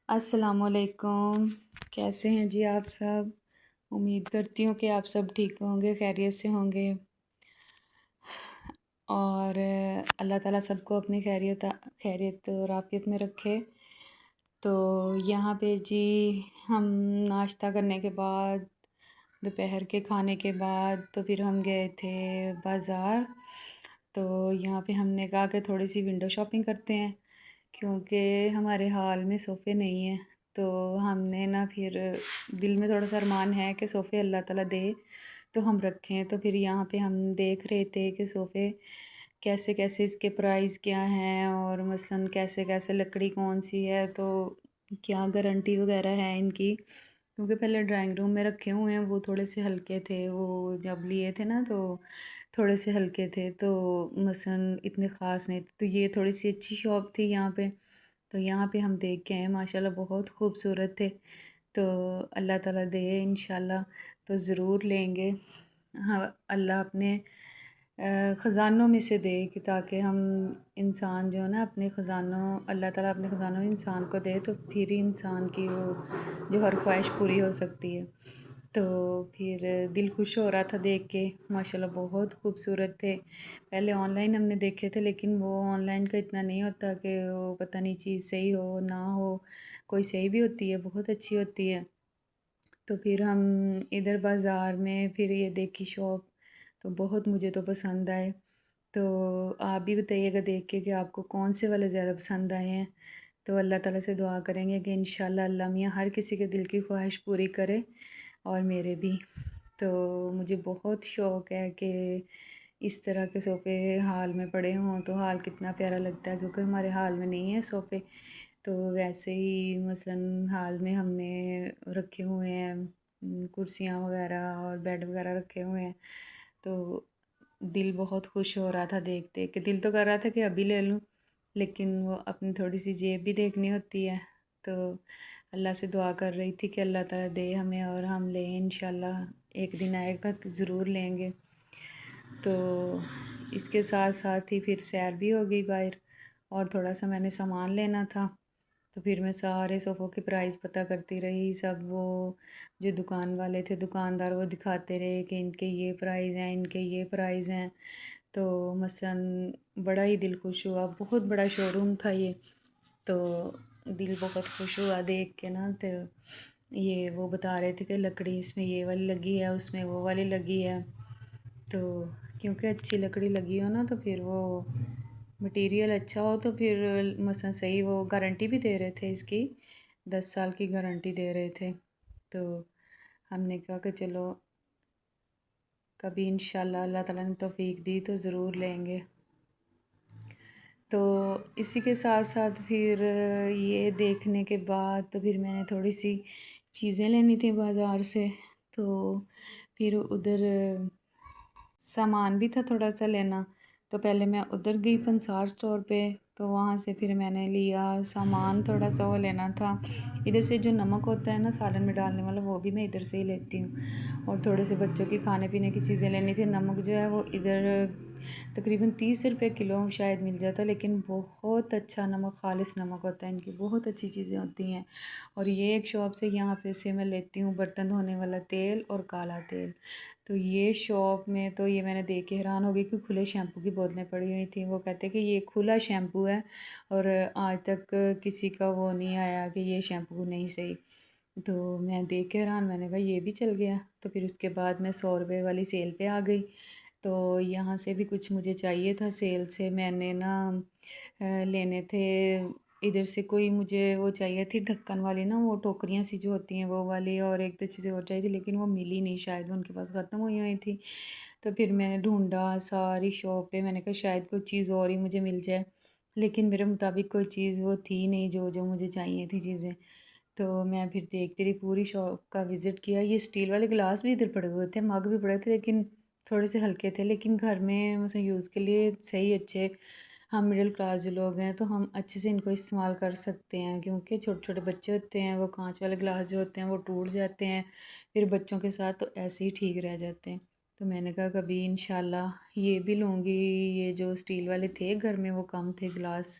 अस्सलामुअलैकुम। कैसे हैं जी आप सब? उम्मीद करती हूँ कि आप सब ठीक होंगे, खैरियत से होंगे और अल्लाह ताला सबको अपनी खैरियत और आफ़ियत में रखे। तो यहाँ पे जी हम नाश्ता करने के बाद, दोपहर के खाने के बाद तो फिर हम गए थे बाज़ार। तो यहाँ पे हमने कहा कि थोड़ी-सी विंडो शॉपिंग करते हैं, क्योंकि हमारे हाल में सोफ़े नहीं हैं। तो हमने ना फिर दिल में थोड़ा-सा अरमान है कि सोफ़े अल्लाह ताला दे तो हम रखें। तो फिर यहाँ पे हम देख रहे थे कि सोफ़े कैसे-कैसे इसके प्राइस क्या हैं और मसलन कैसे-कैसे लकड़ी कौन-सी है, तो क्या गारंटी वग़ैरह है इनकी। क्योंकि पहले ड्राइंग रूम में रखे हुए हैं, वो थोड़े से हल्के थे, वो जब लिए थे ना तो थोड़े से हल्के थे, तो मसलन इतने ख़ास नहीं थे। तो ये थोड़ी-सी अच्छी शॉप थी यहाँ पे, तो यहाँ पे हम देख के आए, माशाल्लाह बहुत खूबसूरत थे। तो अल्लाह ताला दे इंशाल्लाह तो ज़रूर लेंगे। हाँ, अल्लाह अपने ख़ज़ानों में से दे कि ताकि हम इंसान जो है ना अपने ख़ज़ानों अल्लाह ताला अपने ख़ज़ानों इंसान को दे, तो फिर ही इंसान की वो जो हर ख्वाहिश पूरी हो सकती है। तो फिर दिल खुश हो रहा था देख के, माशाल्लाह बहुत खूबसूरत थे। पहले ऑनलाइन हमने देखे थे, लेकिन वो ऑनलाइन का इतना नहीं होता कि वो पता नहीं चीज़ सही हो ना हो, कोई सही भी होती है, बहुत अच्छी होती है। तो फिर हम इधर बाज़ार में फिर ये देखी शॉप, तो बहुत मुझे तो पसंद आए। तो आप भी बताइएगा देख के कि आपको कौन से वाले ज़्यादा पसंद आए हैं। तो अल्लाह ताला से दुआ करेंगे कि इंशाल्लाह अल्लाह मियाँ हर किसी के दिल की ख्वाहिश पूरी करे और मेरे भी। तो मुझे बहुत शौक़ है कि इस तरह के सोफ़े हाल में पड़े हों तो हाल कितना प्यारा लगता है, क्योंकि हमारे हाल में नहीं है सोफ़े। तो वैसे ही मसलन हाल में हमने रखे हुए हैं कुर्सियाँ वग़ैरह और बेड वग़ैरह रखे हुए हैं। तो दिल बहुत खुश हो रहा था देख-देख के। दिल तो कर रहा था कि अभी ले लूँ, लेकिन वो अपनी थोड़ी-सी जेब भी देखनी होती है। तो अल्लाह से दुआ कर रही थी कि अल्लाह ताला दे हमें और हम लें इंशाल्लाह, एक दिन आएगा कि ज़रूर लेंगे। तो इसके साथ-साथ ही फिर सैर भी हो गई बाहर और थोड़ा-सा मैंने सामान लेना था। तो फिर मैं सारे सोफ़ों के प्राइस पता करती रही। सब वो जो दुकान वाले थे, दुकानदार, वो दिखाते रहे कि इनके ये प्राइस हैं, इनके ये प्राइस हैं। तो मसलन बड़ा ही दिल खुश हुआ, बहुत बड़ा शोरूम था ये। तो दिल बहुत खुश हुआ देख के ना। तो ये वो बता रहे थे कि लकड़ी इसमें ये वाली लगी है, उसमें वो वाली लगी है। तो क्योंकि अच्छी लकड़ी लगी हो ना तो फिर वो मटेरियल अच्छा हो तो फिर मसलन सही, वो गारंटी भी दे रहे थे इसकी, 10 साल की गारंटी दे रहे थे। तो हमने कहा कि चलो कभी इंशाल्लाह अल्लाह ताला ने तौफ़ीक दी तो ज़रूर लेंगे। तो इसी के साथ-साथ फिर ये देखने के बाद तो फिर मैंने थोड़ी-सी चीज़ें लेनी थी बाज़ार से। तो फिर उधर सामान भी था थोड़ा-सा लेना, तो पहले मैं उधर गई पंसार स्टोर पे, तो वहाँ से फिर मैंने लिया सामान, थोड़ा-सा वो लेना था। इधर से जो नमक होता है ना सालन में डालने वाला, वो भी मैं इधर से ही लेती हूँ और थोड़े से बच्चों की खाने-पीने की चीज़ें लेनी थी। नमक जो है वो इधर तकरीबन 30 रुपए किलो शायद मिल जाता है, लेकिन बहुत अच्छा नमक, ख़ालिस नमक होता है, इनकी बहुत अच्छी चीज़ें होती हैं। और ये एक शॉप से यहाँ पे से मैं लेती हूँ बर्तन धोने वाला तेल और काला तेल। तो ये शॉप में तो ये मैंने देख के हैरान हो गई कि खुले शैम्पू की बोतलें पड़ी हुई थी। वो कहते कि ये खुला शैम्पू है और आज तक किसी का वो नहीं आया कि ये शैम्पू नहीं सही। तो मैं देख के हैरान, मैंने कहा ये भी चल गया। तो फिर उसके बाद मैं 100 रुपए वाली सेल पे आ गई। तो यहाँ से भी कुछ मुझे चाहिए था सेल से, मैंने ना लेने थे इधर से, कोई मुझे वो चाहिए थी ढक्कन वाली ना, वो टोकरियाँ सी जो होती हैं वो वाली, और एक दो चीज़ें और चाहिए थी, लेकिन वो मिली नहीं, शायद वो उनके पास ख़त्म हुई हुई थी। तो फिर मैंने ढूँढा सारी शॉप पे, मैंने कहा शायद कोई चीज़ और ही मुझे मिल जाए, लेकिन मेरे मुताबिक कोई चीज़ वो थी नहीं जो जो मुझे चाहिए थी चीज़ें। तो मैं फिर देखती रही, पूरी शॉप का विज़िट किया। ये स्टील वाले गिलास भी इधर पड़े हुए थे, मग भी पड़े थे, लेकिन थोड़े से हल्के थे, लेकिन घर में मतलब यूज़ के लिए सही अच्छे। हम मिडिल क्लास जो लोग हैं तो हम अच्छे से इनको इस्तेमाल कर सकते हैं, क्योंकि छोटे-छोटे बच्चे होते हैं, वो काँच वाले गिलास जो होते हैं वो टूट जाते हैं, फिर बच्चों के साथ तो ऐसे ही ठीक रह जाते हैं। तो मैंने कहा कभी इंशाल्लाह ये भी लूँगी। ये जो स्टील वाले थे घर में वो कम थे गिलास,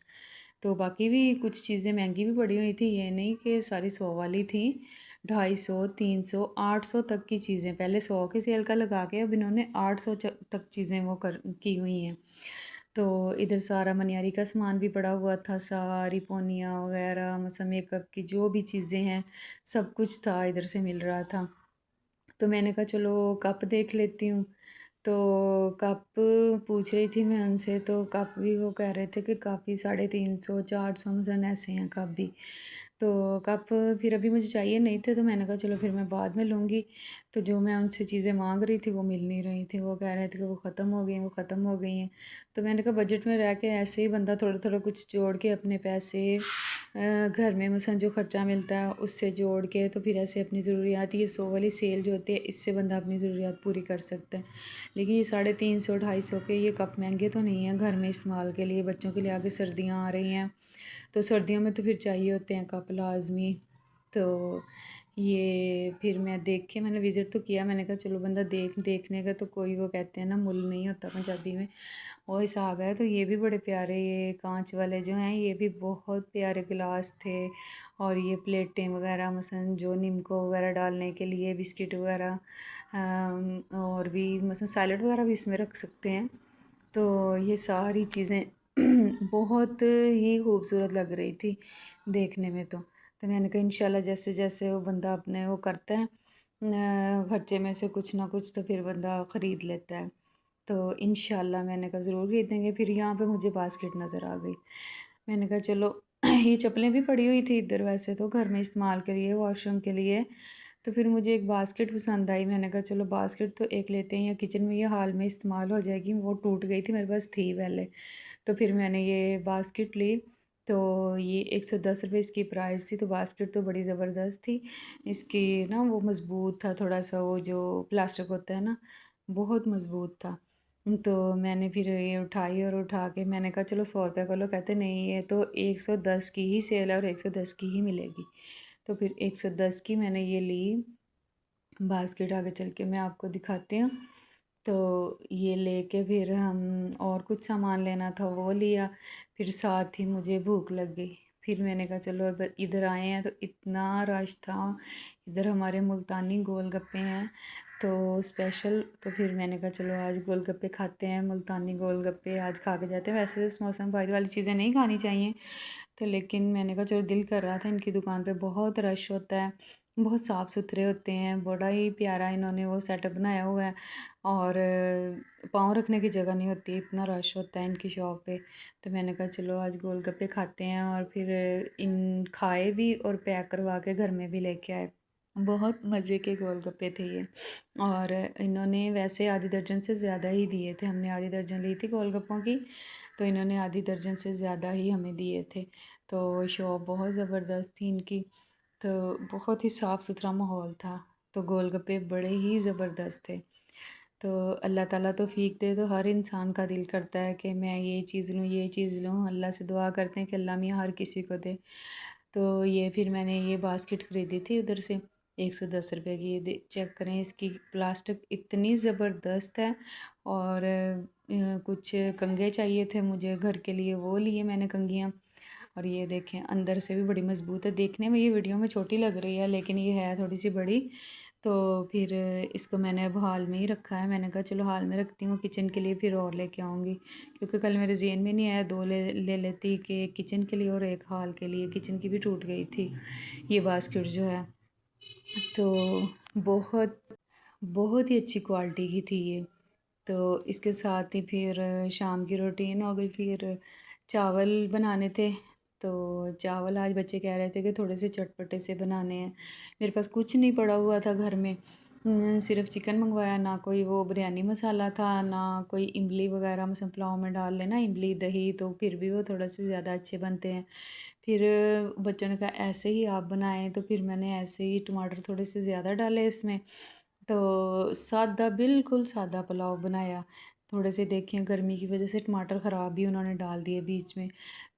तो बाकी भी कुछ चीज़ें महंगी भी पड़ी हुई थी, ये नहीं कि सारी 100 वाली थी। 250, 300, 800 तक की चीज़ें, पहले 100 की सेल का लगा के अब इन्होंने 800 तक चीज़ें वो कर की हुई हैं। तो इधर सारा मनियारी का सामान भी पड़ा हुआ था, सारी पोनियाँ वगैरह, मतलब मेकअप की जो भी चीज़ें हैं, सब कुछ था, इधर से मिल रहा था। तो मैंने कहा चलो कप देख लेती हूँ। तो कप पूछ रही थी मैं उनसे, तो कप भी वो कह रहे थे कि काफ़ी 350, 400 मसलन ऐसे हैं कप भी। तो कप फिर अभी मुझे चाहिए नहीं थे, तो मैंने कहा चलो फिर मैं बाद में लूँगी। तो जो मैं उनसे चीज़ें माँग रही थी वो मिल नहीं रही थी, वो कह रहे थे कि वो ख़त्म हो गई हैं, वो ख़त्म हो गई हैं। तो मैंने कहा बजट में रह के ऐसे ही बंदा थोड़ा-थोड़ा कुछ जोड़ के अपने पैसे घर में मसलन जो ख़र्चा मिलता है उससे जोड़ के तो फिर ऐसे अपनी ज़रूरियात, ये 100 वाली सेल जो होती है इससे बंदा अपनी ज़रूरियात पूरी कर सकता है। लेकिन ये 350, 250 के ये कप महंगे तो नहीं हैं घर में इस्तेमाल के लिए, बच्चों के लिए आगे सर्दियाँ आ रही हैं, तो सर्दियों में तो फिर चाहिए होते हैं कप लाज़मी। तो ये फिर मैं देख के मैंने विज़िट तो किया, मैंने कहा चलो बंदा देखने का तो कोई, वो कहते हैं ना, मुल नहीं होता पंजाबी में, वो हिसाब है। तो ये भी बड़े प्यारे, ये कांच वाले जो हैं ये भी बहुत प्यारे गिलास थे। और ये प्लेटें वगैरह मसलन जो निमको वगैरह डालने के लिए, बिस्किट वगैरह, और भी मसलन सैलड वगैरह भी इसमें रख सकते हैं। तो ये सारी चीज़ें बहुत ही खूबसूरत लग रही थी देखने में। तो मैंने कहा इंशाल्लाह जैसे जैसे वो बंदा अपने वो करता है खर्चे में से कुछ ना कुछ, तो फिर बंदा ख़रीद लेता है। तो इंशाल्लाह मैंने कहा ज़रूर ख़रीदेंगे। फिर यहाँ पे मुझे बास्केट नज़र आ गई, मैंने कहा चलो ये चप्पलें भी पड़ी हुई थी इधर वैसे तो घर में इस्तेमाल के लिए, वॉशरूम के लिए। तो फिर मुझे एक बास्केट पसंद आई, मैंने कहा चलो बास्केट तो एक लेते हैं, या किचन में ये हाल में इस्तेमाल हो जाएगी, वो टूट गई थी, मेरे पास थी पहले। तो फिर मैंने ये बास्केट ली। तो ये 110 रुपये इसकी प्राइस थी। तो बास्केट तो बड़ी ज़बरदस्त थी, इसकी ना वो मज़बूत था थोड़ा सा, वो जो प्लास्टिक होता है ना, बहुत मज़बूत था। तो मैंने फिर ये उठाई और उठा के मैंने कहा चलो 100 रुपये कर लो, कहते नहीं ये तो 110 की ही सेल है और 110 की ही मिलेगी। तो फिर 110 की मैंने ये ली बास्केट, आगे चल के मैं आपको दिखाती हूँ। तो ये लेके फिर हम और कुछ सामान लेना था वो लिया, फिर साथ ही मुझे भूख लग गई। फिर मैंने कहा चलो अब इधर आए हैं तो इतना रश था, इधर हमारे मुल्तानी गोलगप्पे हैं तो स्पेशल। तो फिर मैंने कहा चलो आज गोलगप्पे खाते हैं, मुल्तानी गोलगप्पे आज खा के जाते हैं। वैसे तो इस मौसम बाहर वाली चीज़ें नहीं खानी चाहिए, तो लेकिन मैंने कहा चलो दिल कर रहा था। इनकी दुकान पे बहुत रश होता है, बहुत साफ़ सुथरे होते हैं, बड़ा ही प्यारा इन्होंने वो सेटअप बनाया हुआ है। और पाँव रखने की जगह नहीं होती, इतना रश होता है इनकी शॉप पे। तो मैंने कहा चलो आज गोलगप्पे खाते हैं, और फिर इन खाए भी और पैक करवा के घर में भी लेके आए। बहुत मज़े के गोलगप्पे थे ये। और इन्होंने वैसे आधी दर्जन से ज़्यादा ही दिए थे, हमने आधी दर्जन ली थी गोलगप्पों की, तो इन्होंने आधी दर्जन से ज़्यादा ही हमें दिए थे। तो शॉप बहुत ज़बरदस्त थी इनकी, तो बहुत ही साफ़ सुथरा माहौल था। तो गोलगप्पे बड़े ही ज़बरदस्त थे। तो अल्लाह ताला तौफ़ीक दे, तो हर इंसान का दिल करता है कि मैं ये चीज़ लूँ, ये चीज़ लूँ। अल्लाह से दुआ करते हैं कि अल्लाह मियाँ हर किसी को दे। तो ये फिर मैंने ये बास्केट ख़रीदी थी उधर से, 110 रुपये की। ये चेक करें, इसकी प्लास्टिक इतनी ज़बरदस्त है। और कुछ कंघे चाहिए थे मुझे घर के लिए, वो लिए मैंने कंघियाँ। और ये देखें अंदर से भी बड़ी मज़बूत है, देखने में ये वीडियो में छोटी लग रही है लेकिन ये है थोड़ी सी बड़ी। तो फिर इसको मैंने अब हाल में ही रखा है, मैंने कहा चलो हाल में रखती हूँ, किचन के लिए फिर और लेके आऊँगी, क्योंकि कल मेरे ज़हन में नहीं आया, दो ले लेती कि एक किचन के लिए और एक हाल के लिए। किचन की भी टूट गई थी ये बास्केट जो है। तो बहुत बहुत ही अच्छी क्वालिटी की थी ये। तो इसके साथ ही फिर शाम की रूटीन हो गई, फिर चावल बनाने थे। तो चावल आज बच्चे कह रहे थे कि थोड़े से चटपटे से बनाने हैं। मेरे पास कुछ नहीं पड़ा हुआ था घर में, सिर्फ़ चिकन मंगवाया, ना कोई वो बिरयानी मसाला था, ना कोई इमली वगैरह, मतलब पुलाव में डाल लेना इमली, दही, तो फिर भी वो थोड़ा से ज़्यादा अच्छे बनते हैं। फिर बच्चों ने कहा ऐसे ही आप बनाएं, तो फिर मैंने ऐसे ही टमाटर थोड़े से ज़्यादा डाले इसमें। तो सादा, बिल्कुल सादा पुलाव बनाया। थोड़े से देखें गर्मी की वजह से टमाटर ख़राब भी उन्होंने डाल दिए बीच में।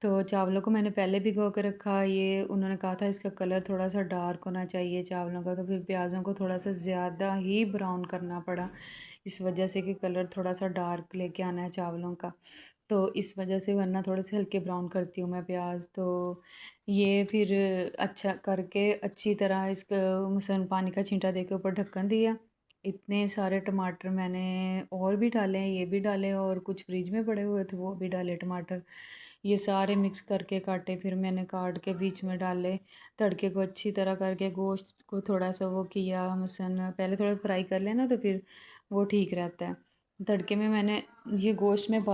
तो चावलों को मैंने पहले भिगो के रखा, ये उन्होंने कहा था इसका कलर थोड़ा सा डार्क होना चाहिए चावलों का, तो फिर प्याज़ों को थोड़ा सा ज़्यादा ही ब्राउन करना पड़ा, इस वजह से कि कलर थोड़ा सा डार्क लेके आना है चावलों का। तो इस वजह से, वरना थोड़े से हल्के ब्राउन करती हूँ मैं प्याज। तो ये फिर अच्छा करके अच्छी तरह इसको मसलन पानी का छींटा देके ऊपर ढक्कन दिया। इतने सारे टमाटर मैंने और भी डाले हैं, ये भी डाले और कुछ फ्रिज में पड़े हुए थे वो भी डाले टमाटर। ये सारे मिक्स करके काटे, फिर मैंने काट के बीच में डाले। तड़के को अच्छी तरह करके गोश्त को थोड़ा सा वो किया, मसलन पहले थोड़ा फ्राई कर लेना तो फिर वो ठीक रहता है। तड़के में मैंने ये गोश्त में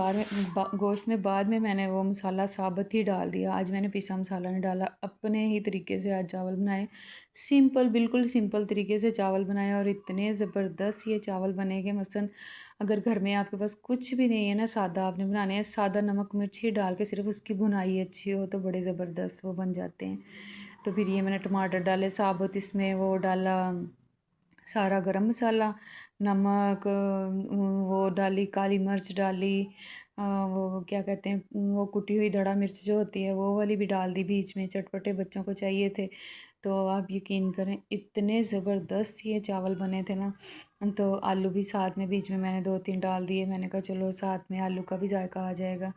बाद में मैंने वो मसाला साबुत ही डाल दिया। आज मैंने पिसा मसाला नहीं डाला, अपने ही तरीके से आज चावल बनाए। सिंपल, बिल्कुल सिंपल तरीके से चावल बनाए और इतने ज़बरदस्त ये चावल बने कि मसलन अगर घर में आपके पास कुछ भी नहीं है ना, सादा आपने बनाने हैं, सादा नमक मिर्च ही डाल के सिर्फ उसकी भुनाई अच्छी हो तो बड़े ज़बरदस्त वो बन जाते हैं। तो फिर ये मैंने टमाटर डाले साबुत, इसमें वो डाला सारा गरम मसाला, नमक, वो डाली काली मिर्च डाली, वो क्या कहते हैं, वो कुटी हुई धड़ा मिर्च जो होती है वो वाली भी डाल दी बीच में, चटपटे बच्चों को चाहिए थे। तो आप यकीन करें इतने ज़बरदस्त ये चावल बने थे ना। तो आलू भी साथ में बीच में मैंने 2-3 डाल दिए, मैंने कहा चलो साथ में आलू का भी जायका आ जाएगा।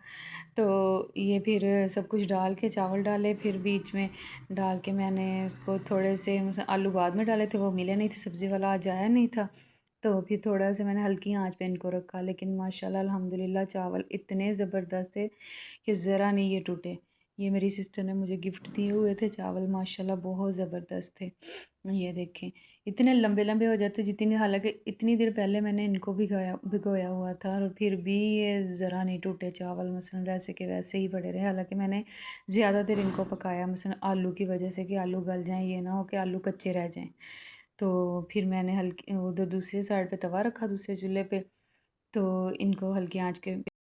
तो ये फिर सब कुछ डाल के चावल डाले, फिर बीच में डाल के मैंने इसको थोड़े से आलू बाद में डाले थे, वो मिले नहीं थे, सब्ज़ी वाला आज आया नहीं था। तो फिर थोड़ा सा मैंने हल्की आंच पे इनको रखा, लेकिन माशाल्लाह अल्हम्दुलिल्लाह चावल इतने ज़बरदस्त थे कि ज़रा नहीं ये टूटे। ये मेरी सिस्टर ने मुझे गिफ्ट दिए हुए थे चावल, माशाल्लाह बहुत ज़बरदस्त थे। ये देखें इतने लंबे लंबे हो जाते जितनी, हालांकि इतनी देर पहले मैंने इनको भिगोया भिगोया हुआ था और फिर भी ये ज़रा नहीं टूटे चावल, मसलन वैसे के वैसे ही पड़े रहे। हालांकि मैंने ज़्यादा देर इनको पकाया मसलन आलू की वजह से कि आलू गल जाएं, ये ना हो कि आलू कच्चे रह जाएं। तो फिर मैंने हल्की उधर दूसरी साइड पे तवा रखा दूसरे चूल्हे पे, तो इनको हल्की आंच के